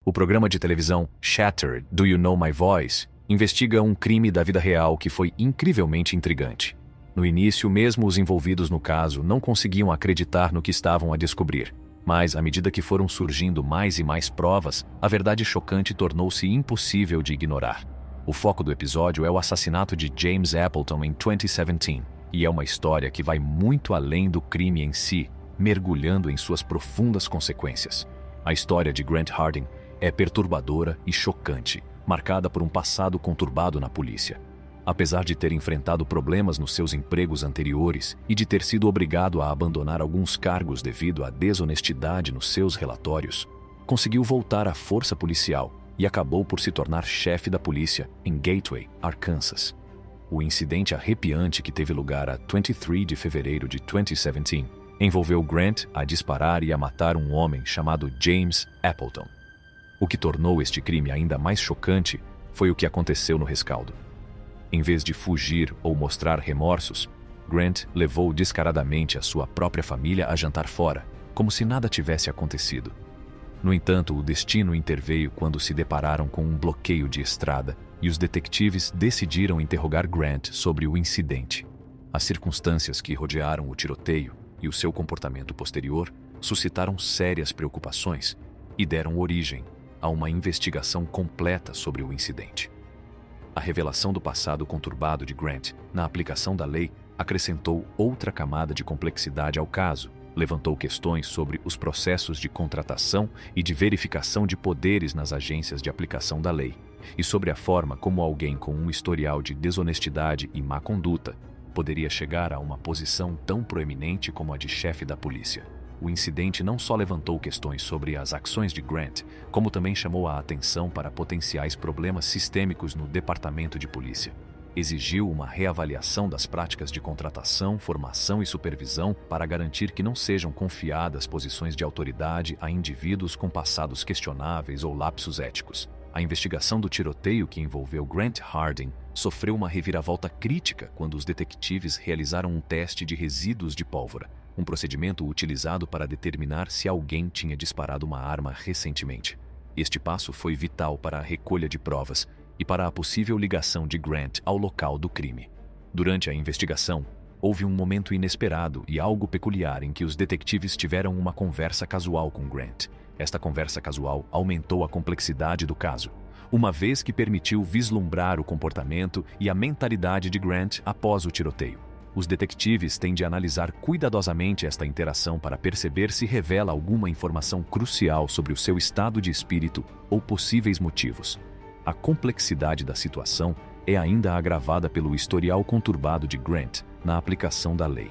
O programa de televisão Shattered, Do You Know My Voice? Investiga um crime da vida real que foi incrivelmente intrigante. No início, mesmo os envolvidos no caso não conseguiam acreditar no que estavam a descobrir. Mas, à medida que foram surgindo mais e mais provas, a verdade chocante tornou-se impossível de ignorar. O foco do episódio é o assassinato de James Appleton em 2017, e é uma história que vai muito além do crime em si, mergulhando em suas profundas consequências. A história de Grant Harding é perturbadora e chocante, marcada por um passado conturbado na polícia. Apesar de ter enfrentado problemas nos seus empregos anteriores e de ter sido obrigado a abandonar alguns cargos devido à desonestidade nos seus relatórios, conseguiu voltar à força policial e acabou por se tornar chefe da polícia em Gateway, Arkansas. O incidente arrepiante que teve lugar a 23 de fevereiro de 2017 envolveu Grant a disparar e a matar um homem chamado James Appleton. O que tornou este crime ainda mais chocante foi o que aconteceu no rescaldo. Em vez de fugir ou mostrar remorsos, Grant levou descaradamente a sua própria família a jantar fora, como se nada tivesse acontecido. No entanto, o destino interveio quando se depararam com um bloqueio de estrada e os detetives decidiram interrogar Grant sobre o incidente. As circunstâncias que rodearam o tiroteio e o seu comportamento posterior suscitaram sérias preocupações e deram origem a uma investigação completa sobre o incidente. A revelação do passado conturbado de Grant na aplicação da lei acrescentou outra camada de complexidade ao caso, levantou questões sobre os processos de contratação e de verificação de poderes nas agências de aplicação da lei, e sobre a forma como alguém com um historial de desonestidade e má conduta poderia chegar a uma posição tão proeminente como a de chefe da polícia. O incidente não só levantou questões sobre as ações de Grant, como também chamou a atenção para potenciais problemas sistêmicos no departamento de polícia. Exigiu uma reavaliação das práticas de contratação, formação e supervisão para garantir que não sejam confiadas posições de autoridade a indivíduos com passados questionáveis ou lapsos éticos. A investigação do tiroteio que envolveu Grant Harding sofreu uma reviravolta crítica quando os detetives realizaram um teste de resíduos de pólvora, um procedimento utilizado para determinar se alguém tinha disparado uma arma recentemente. Este passo foi vital para a recolha de provas e para a possível ligação de Grant ao local do crime. Durante a investigação, houve um momento inesperado e algo peculiar em que os detetives tiveram uma conversa casual com Grant. Esta conversa casual aumentou a complexidade do caso, uma vez que permitiu vislumbrar o comportamento e a mentalidade de Grant após o tiroteio. Os detetives têm de analisar cuidadosamente esta interação para perceber se revela alguma informação crucial sobre o seu estado de espírito ou possíveis motivos. A complexidade da situação é ainda agravada pelo historial conturbado de Grant na aplicação da lei.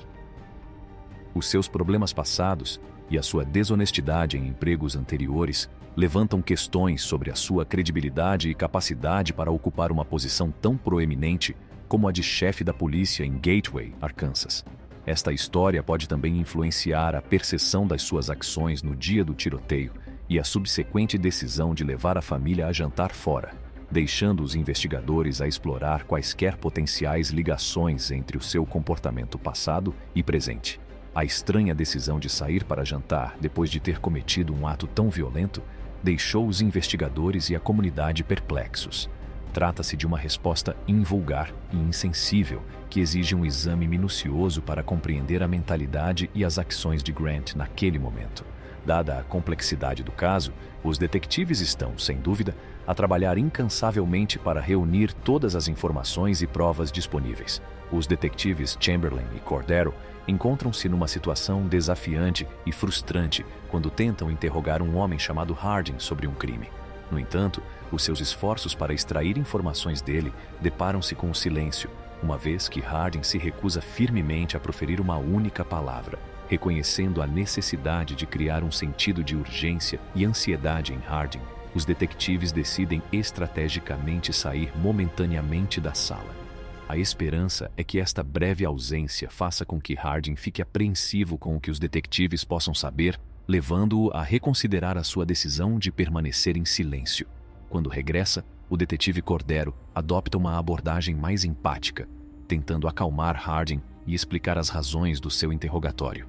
Os seus problemas passados e a sua desonestidade em empregos anteriores levantam questões sobre a sua credibilidade e capacidade para ocupar uma posição tão proeminente como a de chefe da polícia em Gateway, Arkansas. Esta história pode também influenciar a percepção das suas ações no dia do tiroteio e a subsequente decisão de levar a família a jantar fora, deixando os investigadores a explorar quaisquer potenciais ligações entre o seu comportamento passado e presente. A estranha decisão de sair para jantar depois de ter cometido um ato tão violento deixou os investigadores e a comunidade perplexos. Trata-se de uma resposta invulgar e insensível que exige um exame minucioso para compreender a mentalidade e as ações de Grant naquele momento. Dada a complexidade do caso, os detetives estão, sem dúvida, a trabalhar incansavelmente para reunir todas as informações e provas disponíveis. Os detetives Chamberlain e Cordero encontram-se numa situação desafiante e frustrante quando tentam interrogar um homem chamado Harding sobre um crime. No entanto, os seus esforços para extrair informações dele deparam-se com o silêncio, uma vez que Harding se recusa firmemente a proferir uma única palavra, reconhecendo a necessidade de criar um sentido de urgência e ansiedade em Harding. Os detetives decidem estrategicamente sair momentaneamente da sala. A esperança é que esta breve ausência faça com que Harding fique apreensivo com o que os detetives possam saber, levando-o a reconsiderar a sua decisão de permanecer em silêncio. Quando regressa, o detetive Cordero adopta uma abordagem mais empática, tentando acalmar Harding e explicar as razões do seu interrogatório.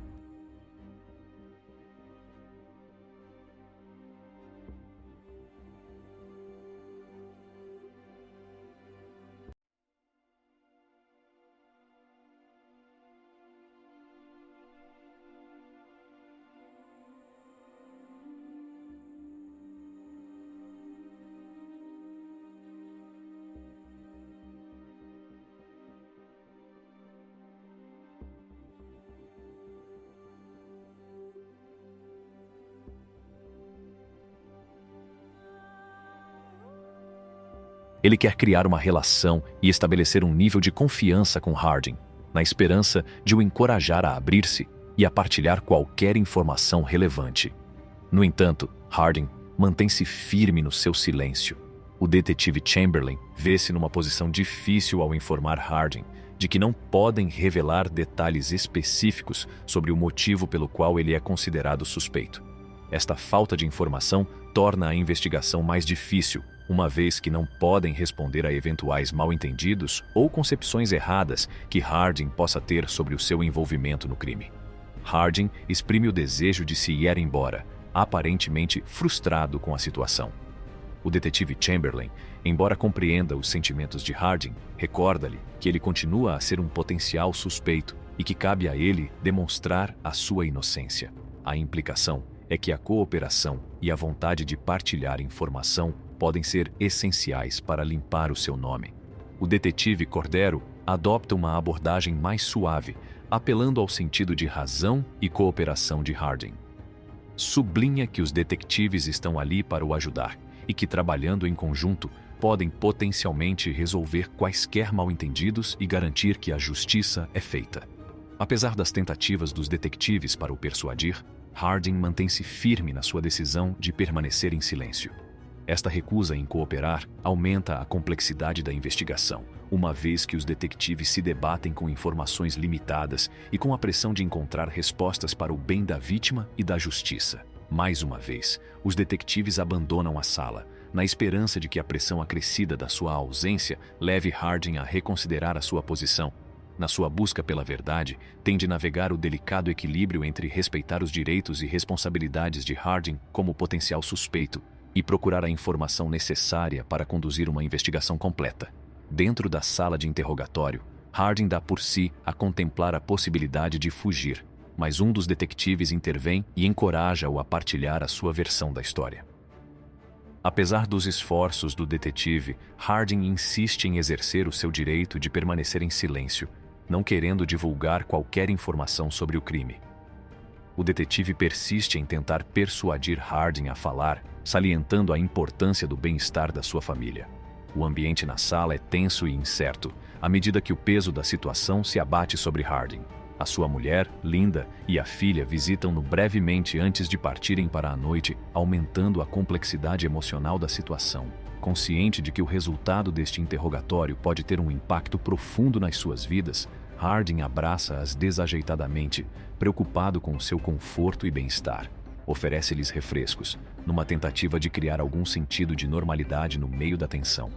Ele quer criar uma relação e estabelecer um nível de confiança com Harding, na esperança de o encorajar a abrir-se e a partilhar qualquer informação relevante. No entanto, Harding mantém-se firme no seu silêncio. O detetive Chamberlain vê-se numa posição difícil ao informar Harding de que não podem revelar detalhes específicos sobre o motivo pelo qual ele é considerado suspeito. Esta falta de informação torna a investigação mais difícil, uma vez que não podem responder a eventuais mal-entendidos ou concepções erradas que Harding possa ter sobre o seu envolvimento no crime. Harding exprime o desejo de se ir embora, aparentemente frustrado com a situação. O detetive Chamberlain, embora compreenda os sentimentos de Harding, recorda-lhe que ele continua a ser um potencial suspeito e que cabe a ele demonstrar a sua inocência. A implicação é que a cooperação e a vontade de partilhar informação podem ser essenciais para limpar o seu nome. O detetive Cordero adopta uma abordagem mais suave, apelando ao sentido de razão e cooperação de Harding. Sublinha que os detetives estão ali para o ajudar e que, trabalhando em conjunto, podem potencialmente resolver quaisquer mal-entendidos e garantir que a justiça é feita. Apesar das tentativas dos detetives para o persuadir, Harding mantém-se firme na sua decisão de permanecer em silêncio. Esta recusa em cooperar aumenta a complexidade da investigação, uma vez que os detetives se debatem com informações limitadas e com a pressão de encontrar respostas para o bem da vítima e da justiça. Mais uma vez, os detetives abandonam a sala, na esperança de que a pressão acrescida da sua ausência leve Harding a reconsiderar a sua posição. Na sua busca pela verdade, tem de navegar o delicado equilíbrio entre respeitar os direitos e responsabilidades de Harding como potencial suspeito e procurar a informação necessária para conduzir uma investigação completa. Dentro da sala de interrogatório, Harding dá por si a contemplar a possibilidade de fugir, mas um dos detetives intervém e encoraja-o a partilhar a sua versão da história. Apesar dos esforços do detetive, Harding insiste em exercer o seu direito de permanecer em silêncio, não querendo divulgar qualquer informação sobre o crime. O detetive persiste em tentar persuadir Harding a falar, salientando a importância do bem-estar da sua família. O ambiente na sala é tenso e incerto, à medida que o peso da situação se abate sobre Harding. A sua mulher, Linda, e a filha visitam-no brevemente antes de partirem para a noite, aumentando a complexidade emocional da situação. Consciente de que o resultado deste interrogatório pode ter um impacto profundo nas suas vidas, Harding abraça-as desajeitadamente, preocupado com o seu conforto e bem-estar. Oferece-lhes refrescos, numa tentativa de criar algum sentido de normalidade no meio da tensão.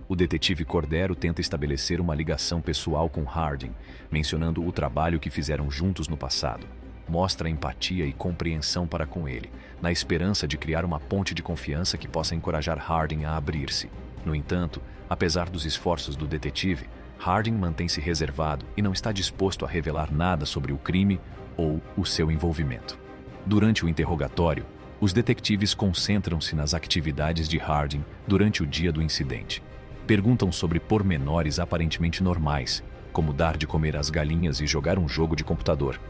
O detetive Cordero tenta estabelecer uma ligação pessoal com Harding, mencionando o trabalho que fizeram juntos no passado. Mostra empatia e compreensão para com ele, na esperança de criar uma ponte de confiança que possa encorajar Harding a abrir-se. No entanto, apesar dos esforços do detetive, Harding mantém-se reservado e não está disposto a revelar nada sobre o crime ou o seu envolvimento. Durante o interrogatório, os detetives concentram-se nas atividades de Harding durante o dia do incidente. Perguntam sobre pormenores aparentemente normais, como dar de comer às galinhas e jogar um jogo de computador.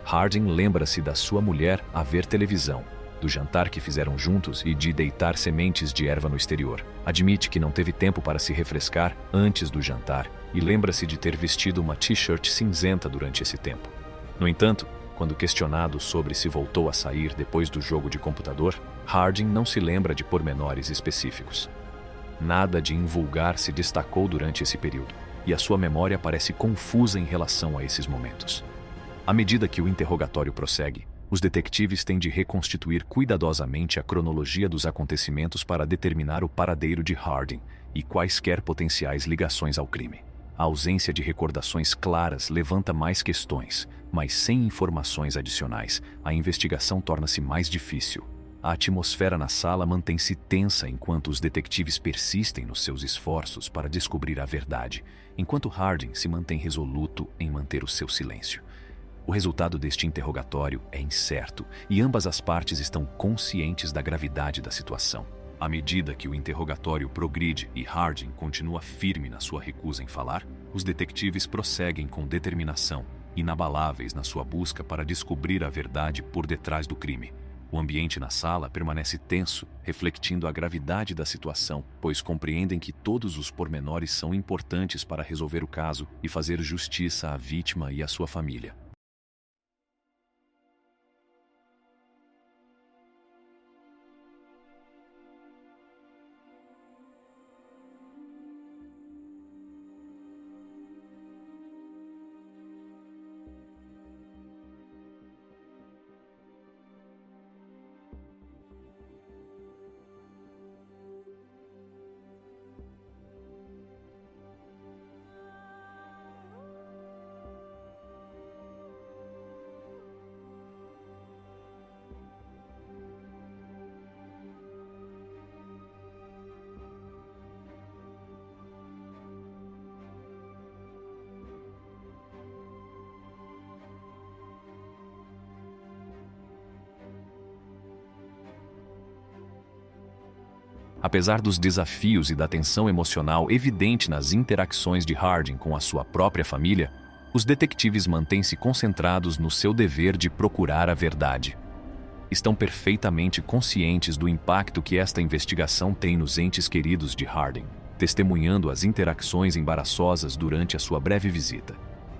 Harding lembra-se da sua mulher a ver televisão, do jantar que fizeram juntos e de deitar sementes de erva no exterior. Admite que não teve tempo para se refrescar antes do jantar e lembra-se de ter vestido uma t-shirt cinzenta durante esse tempo. No entanto, quando questionado sobre se voltou a sair depois do jogo de computador, Harding não se lembra de pormenores específicos. Nada de invulgar se destacou durante esse período, e a sua memória parece confusa em relação a esses momentos. À medida que o interrogatório prossegue, os detetives têm de reconstituir cuidadosamente a cronologia dos acontecimentos para determinar o paradeiro de Harding e quaisquer potenciais ligações ao crime. A ausência de recordações claras levanta mais questões, mas sem informações adicionais, a investigação torna-se mais difícil. A atmosfera na sala mantém-se tensa enquanto os detetives persistem nos seus esforços para descobrir a verdade, enquanto Harding se mantém resoluto em manter o seu silêncio. O resultado deste interrogatório é incerto e ambas as partes estão conscientes da gravidade da situação. À medida que o interrogatório progride e Harding continua firme na sua recusa em falar, os detetives prosseguem com determinação, inabaláveis na sua busca para descobrir a verdade por detrás do crime. O ambiente na sala permanece tenso, refletindo a gravidade da situação, pois compreendem que todos os pormenores são importantes para resolver o caso e fazer justiça à vítima e à sua família. Apesar dos desafios e da tensão emocional evidente nas interações de Harding com a sua própria família, os detetives mantêm-se concentrados no seu dever de procurar a verdade. Estão perfeitamente conscientes do impacto que esta investigação tem nos entes queridos de Harding, testemunhando as interações embaraçosas durante a sua breve visita.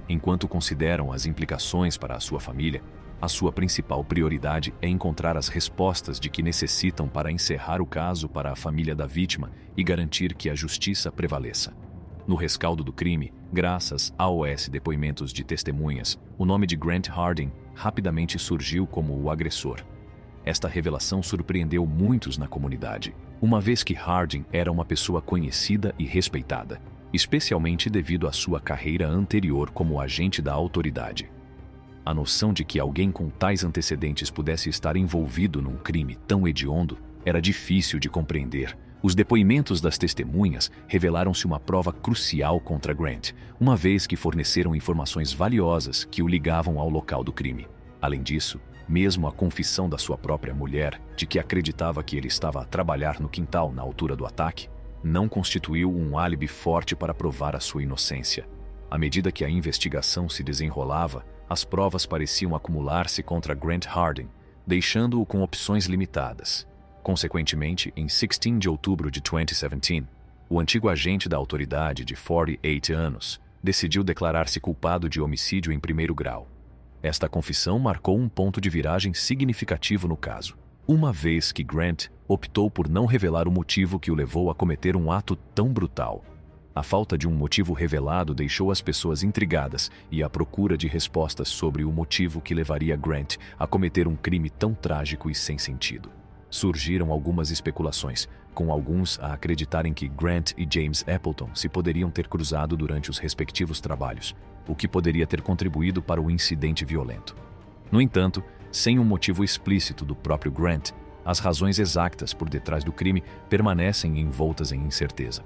Enquanto consideram as implicações para a sua família, a sua principal prioridade é encontrar as respostas de que necessitam para encerrar o caso para a família da vítima e garantir que a justiça prevaleça. No rescaldo do crime, graças aos depoimentos de testemunhas, o nome de Grant Harding rapidamente surgiu como o agressor. Esta revelação surpreendeu muitos na comunidade, uma vez que Harding era uma pessoa conhecida e respeitada, especialmente devido à sua carreira anterior como agente da autoridade. A noção de que alguém com tais antecedentes pudesse estar envolvido num crime tão hediondo era difícil de compreender. Os depoimentos das testemunhas revelaram-se uma prova crucial contra Grant, uma vez que forneceram informações valiosas que o ligavam ao local do crime. Além disso, mesmo a confissão da sua própria mulher, de que acreditava que ele estava a trabalhar no quintal na altura do ataque, não constituiu um álibi forte para provar a sua inocência. À medida que a investigação se desenrolava, as provas pareciam acumular-se contra Grant Harding, deixando-o com opções limitadas. Consequentemente, em 16 de outubro de 2017, o antigo agente da autoridade de 48 anos decidiu declarar-se culpado de homicídio em primeiro grau. Esta confissão marcou um ponto de viragem significativo no caso, uma vez que Grant optou por não revelar o motivo que o levou a cometer um ato tão brutal. A falta de um motivo revelado deixou as pessoas intrigadas e à procura de respostas sobre o motivo que levaria Grant a cometer um crime tão trágico e sem sentido. Surgiram algumas especulações, com alguns a acreditarem que Grant e James Appleton se poderiam ter cruzado durante os respectivos trabalhos, o que poderia ter contribuído para o incidente violento. No entanto, sem um motivo explícito do próprio Grant, as razões exatas por detrás do crime permanecem envoltas em incerteza.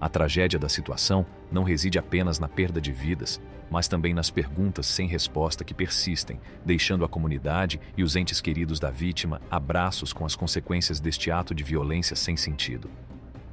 A tragédia da situação não reside apenas na perda de vidas, mas também nas perguntas sem resposta que persistem, deixando a comunidade e os entes queridos da vítima a braços com as consequências deste ato de violência sem sentido.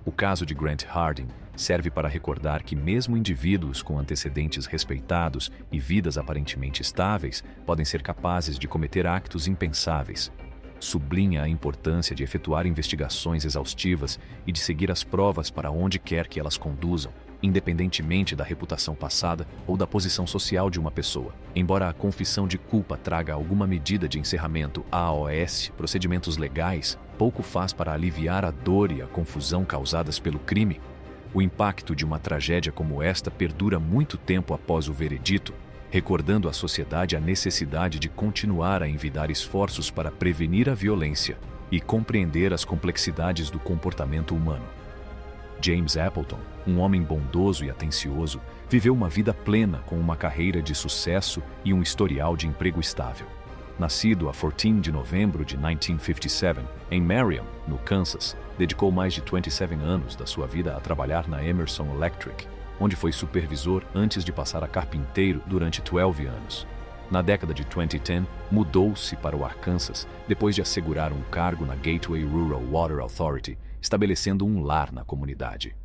O caso de Grant Harding serve para recordar que mesmo indivíduos com antecedentes respeitados e vidas aparentemente estáveis podem ser capazes de cometer actos impensáveis. Sublinha a importância de efetuar investigações exaustivas e de seguir as provas para onde quer que elas conduzam, independentemente da reputação passada ou da posição social de uma pessoa. Embora a confissão de culpa traga alguma medida de encerramento AOS, procedimentos legais, pouco faz para aliviar a dor e a confusão causadas pelo crime. O impacto de uma tragédia como esta perdura muito tempo após o veredito, recordando à sociedade a necessidade de continuar a envidar esforços para prevenir a violência e compreender as complexidades do comportamento humano. James Appleton, um homem bondoso e atencioso, viveu uma vida plena com uma carreira de sucesso e um historial de emprego estável. Nascido a 14 de novembro de 1957, em Merriam, no Kansas, dedicou mais de 27 anos da sua vida a trabalhar na Emerson Electric, onde foi supervisor antes de passar a carpinteiro durante 12 anos. Na década de 2010, mudou-se para o Arkansas depois de assegurar um cargo na Gateway Rural Water Authority, estabelecendo um lar na comunidade.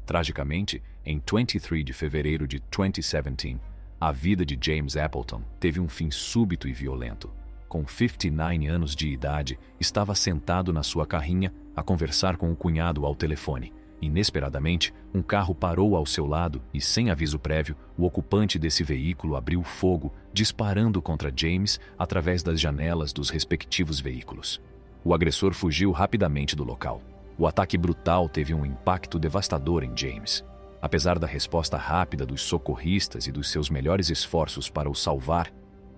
Tragicamente, em 23 de fevereiro de 2017, a vida de James Appleton teve um fim súbito e violento. com 59 anos de idade, estava sentado na sua carrinha a conversar com o cunhado ao telefone. Inesperadamente, um carro parou ao seu lado e, sem aviso prévio, o ocupante desse veículo abriu fogo, disparando contra James através das janelas dos respectivos veículos. O agressor fugiu rapidamente do local. O ataque brutal teve um impacto devastador em James. Apesar da resposta rápida dos socorristas e dos seus melhores esforços para o salvar,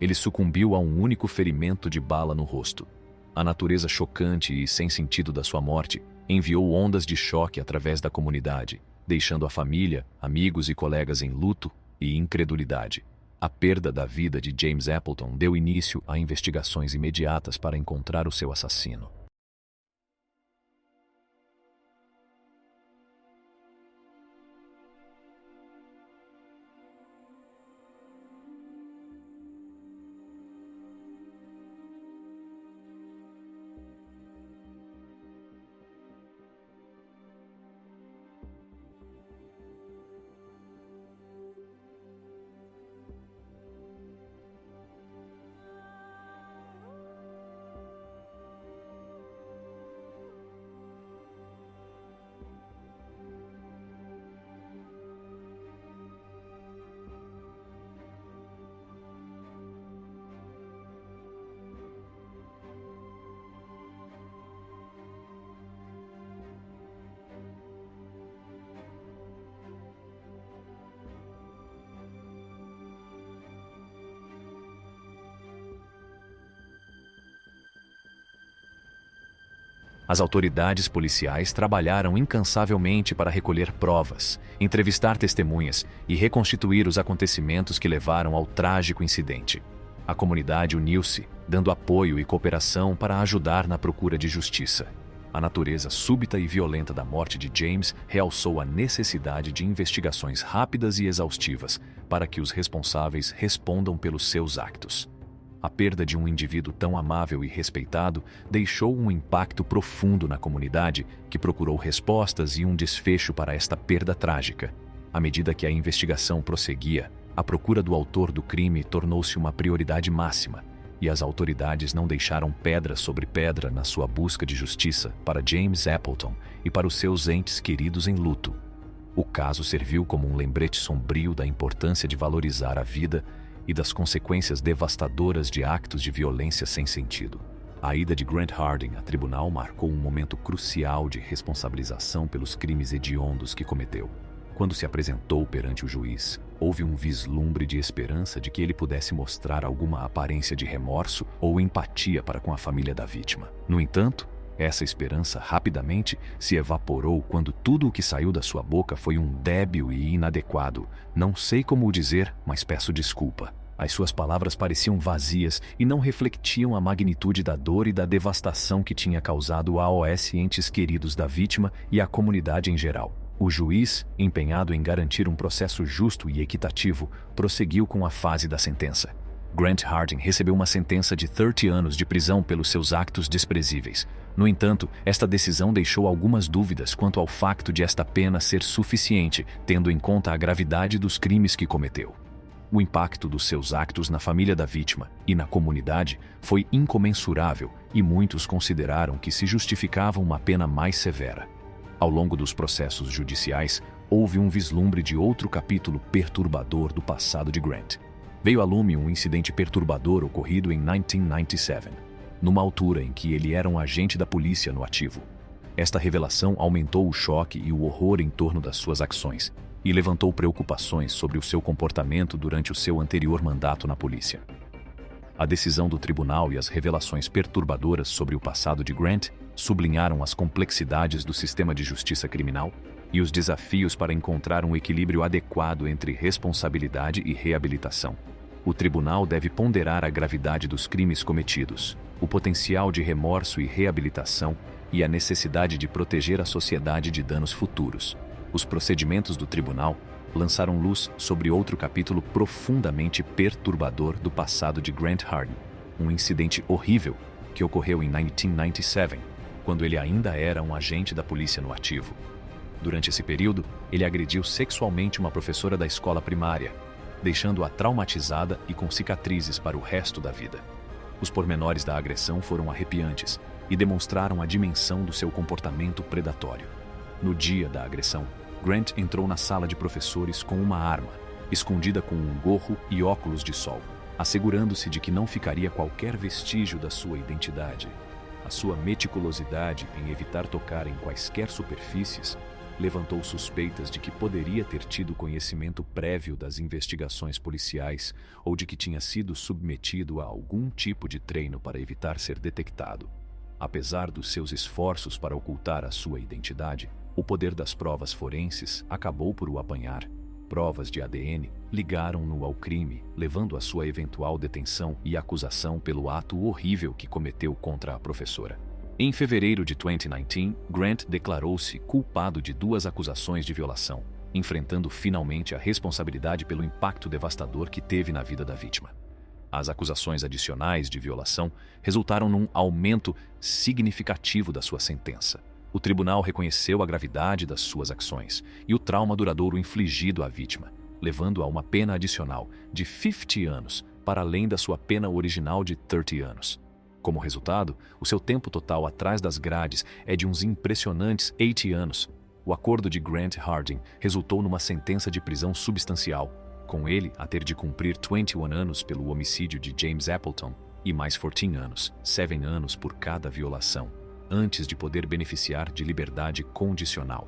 ele sucumbiu a um único ferimento de bala no rosto. A natureza chocante e sem sentido da sua morte enviou ondas de choque através da comunidade, deixando a família, amigos e colegas em luto e incredulidade. A perda da vida de James Appleton deu início a investigações imediatas para encontrar o seu assassino. As autoridades policiais trabalharam incansavelmente para recolher provas, entrevistar testemunhas e reconstituir os acontecimentos que levaram ao trágico incidente. A comunidade uniu-se, dando apoio e cooperação para ajudar na procura de justiça. A natureza súbita e violenta da morte de James realçou a necessidade de investigações rápidas e exaustivas para que os responsáveis respondam pelos seus actos. A perda de um indivíduo tão amável e respeitado deixou um impacto profundo na comunidade, que procurou respostas e um desfecho para esta perda trágica. À medida que a investigação prosseguia, a procura do autor do crime tornou-se uma prioridade máxima, e as autoridades não deixaram pedra sobre pedra na sua busca de justiça para James Appleton e para os seus entes queridos em luto. O caso serviu como um lembrete sombrio da importância de valorizar a vida e das consequências devastadoras de actos de violência sem sentido. A ida de Grant Harding a tribunal marcou um momento crucial de responsabilização pelos crimes hediondos que cometeu. Quando se apresentou perante o juiz, houve um vislumbre de esperança de que ele pudesse mostrar alguma aparência de remorso ou empatia para com a família da vítima. No entanto, essa esperança rapidamente se evaporou quando tudo o que saiu da sua boca foi um débil e inadequado. Não sei como o dizer, mas peço desculpa. As suas palavras pareciam vazias e não refletiam a magnitude da dor e da devastação que tinha causado aos entes queridos da vítima e à comunidade em geral. O juiz, empenhado em garantir um processo justo e equitativo, prosseguiu com a fase da sentença. Grant Harding recebeu uma sentença de 30 anos de prisão pelos seus actos desprezíveis. No entanto, esta decisão deixou algumas dúvidas quanto ao facto de esta pena ser suficiente, tendo em conta a gravidade dos crimes que cometeu. O impacto dos seus actos na família da vítima e na comunidade foi incomensurável e muitos consideraram que se justificava uma pena mais severa. Ao longo dos processos judiciais, houve um vislumbre de outro capítulo perturbador do passado de Grant. Veio à lume um incidente perturbador ocorrido em 1997, numa altura em que ele era um agente da polícia no ativo. Esta revelação aumentou o choque e o horror em torno das suas ações e levantou preocupações sobre o seu comportamento durante o seu anterior mandato na polícia. A decisão do tribunal e as revelações perturbadoras sobre o passado de Grant sublinharam as complexidades do sistema de justiça criminal e os desafios para encontrar um equilíbrio adequado entre responsabilidade e reabilitação. O tribunal deve ponderar a gravidade dos crimes cometidos, o potencial de remorso e reabilitação e a necessidade de proteger a sociedade de danos futuros. Os procedimentos do tribunal lançaram luz sobre outro capítulo profundamente perturbador do passado de Grant Harding, um incidente horrível que ocorreu em 1997, quando ele ainda era um agente da polícia no ativo. Durante esse período, ele agrediu sexualmente uma professora da escola primária, deixando-a traumatizada e com cicatrizes para o resto da vida. Os pormenores da agressão foram arrepiantes e demonstraram a dimensão do seu comportamento predatório. No dia da agressão, Grant entrou na sala de professores com uma arma, escondida com um gorro e óculos de sol, assegurando-se de que não ficaria qualquer vestígio da sua identidade. A sua meticulosidade em evitar tocar em quaisquer superfícies levantou suspeitas de que poderia ter tido conhecimento prévio das investigações policiais ou de que tinha sido submetido a algum tipo de treino para evitar ser detectado. Apesar dos seus esforços para ocultar a sua identidade, o poder das provas forenses acabou por o apanhar. Provas de ADN ligaram-no ao crime, levando à sua eventual detenção e acusação pelo ato horrível que cometeu contra a professora. Em fevereiro de 2019, Grant declarou-se culpado de 2 acusações de violação, enfrentando finalmente a responsabilidade pelo impacto devastador que teve na vida da vítima. As acusações adicionais de violação resultaram num aumento significativo da sua sentença. O tribunal reconheceu a gravidade das suas ações e o trauma duradouro infligido à vítima, levando a uma pena adicional de 50 anos, para além da sua pena original de 30 anos. Como resultado, o seu tempo total atrás das grades é de uns impressionantes 80 anos. O acordo de Grant Harding resultou numa sentença de prisão substancial, com ele a ter de cumprir 21 anos pelo homicídio de James Appleton e mais 14 anos, 7 anos por cada violação, antes de poder beneficiar de liberdade condicional.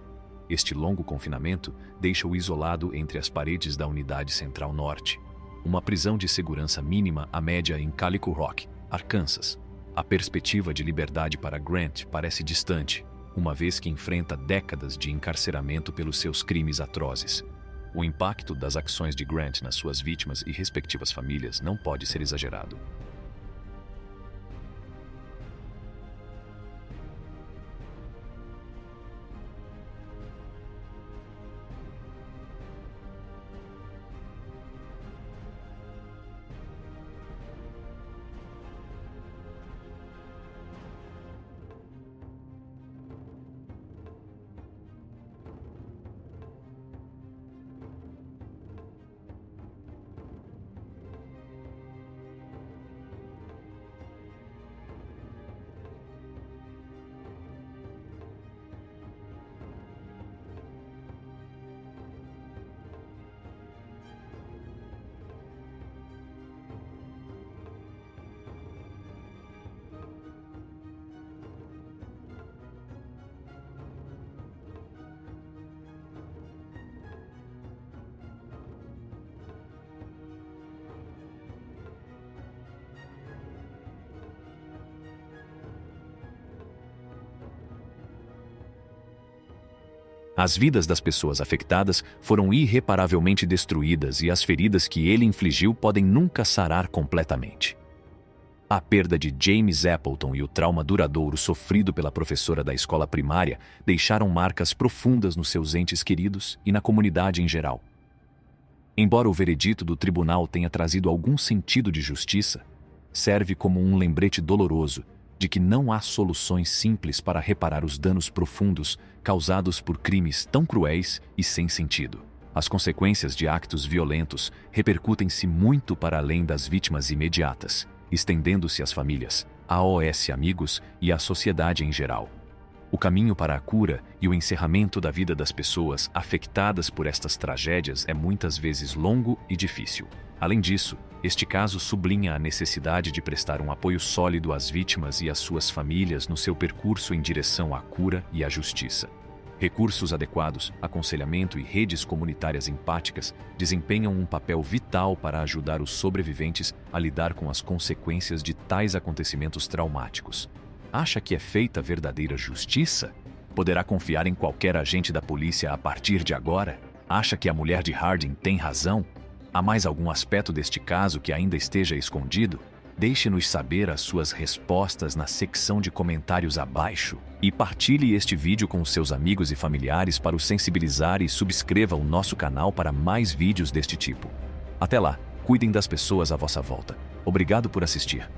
Este longo confinamento deixa-o isolado entre as paredes da Unidade Central Norte, uma prisão de segurança mínima à média em Calico Rock, Arkansas. A perspectiva de liberdade para Grant parece distante, uma vez que enfrenta décadas de encarceramento pelos seus crimes atrozes. O impacto das ações de Grant nas suas vítimas e respectivas famílias não pode ser exagerado. As vidas das pessoas afetadas foram irreparavelmente destruídas e as feridas que ele infligiu podem nunca sarar completamente. A perda de James Appleton e o trauma duradouro sofrido pela professora da escola primária deixaram marcas profundas nos seus entes queridos e na comunidade em geral. Embora o veredito do tribunal tenha trazido algum sentido de justiça, serve como um lembrete doloroso de que não há soluções simples para reparar os danos profundos causados por crimes tão cruéis e sem sentido. As consequências de actos violentos repercutem-se muito para além das vítimas imediatas, estendendo-se às famílias, aos amigos e à sociedade em geral. O caminho para a cura e o encerramento da vida das pessoas afetadas por estas tragédias é muitas vezes longo e difícil. Além disso, este caso sublinha a necessidade de prestar um apoio sólido às vítimas e às suas famílias no seu percurso em direção à cura e à justiça. Recursos adequados, aconselhamento e redes comunitárias empáticas desempenham um papel vital para ajudar os sobreviventes a lidar com as consequências de tais acontecimentos traumáticos. Acha que é feita verdadeira justiça? Poderá confiar em qualquer agente da polícia a partir de agora? Acha que a mulher de Harding tem razão? Há mais algum aspecto deste caso que ainda esteja escondido? Deixe-nos saber as suas respostas na secção de comentários abaixo e partilhe este vídeo com seus amigos e familiares para os sensibilizar e subscreva o nosso canal para mais vídeos deste tipo. Até lá, cuidem das pessoas à vossa volta. Obrigado por assistir.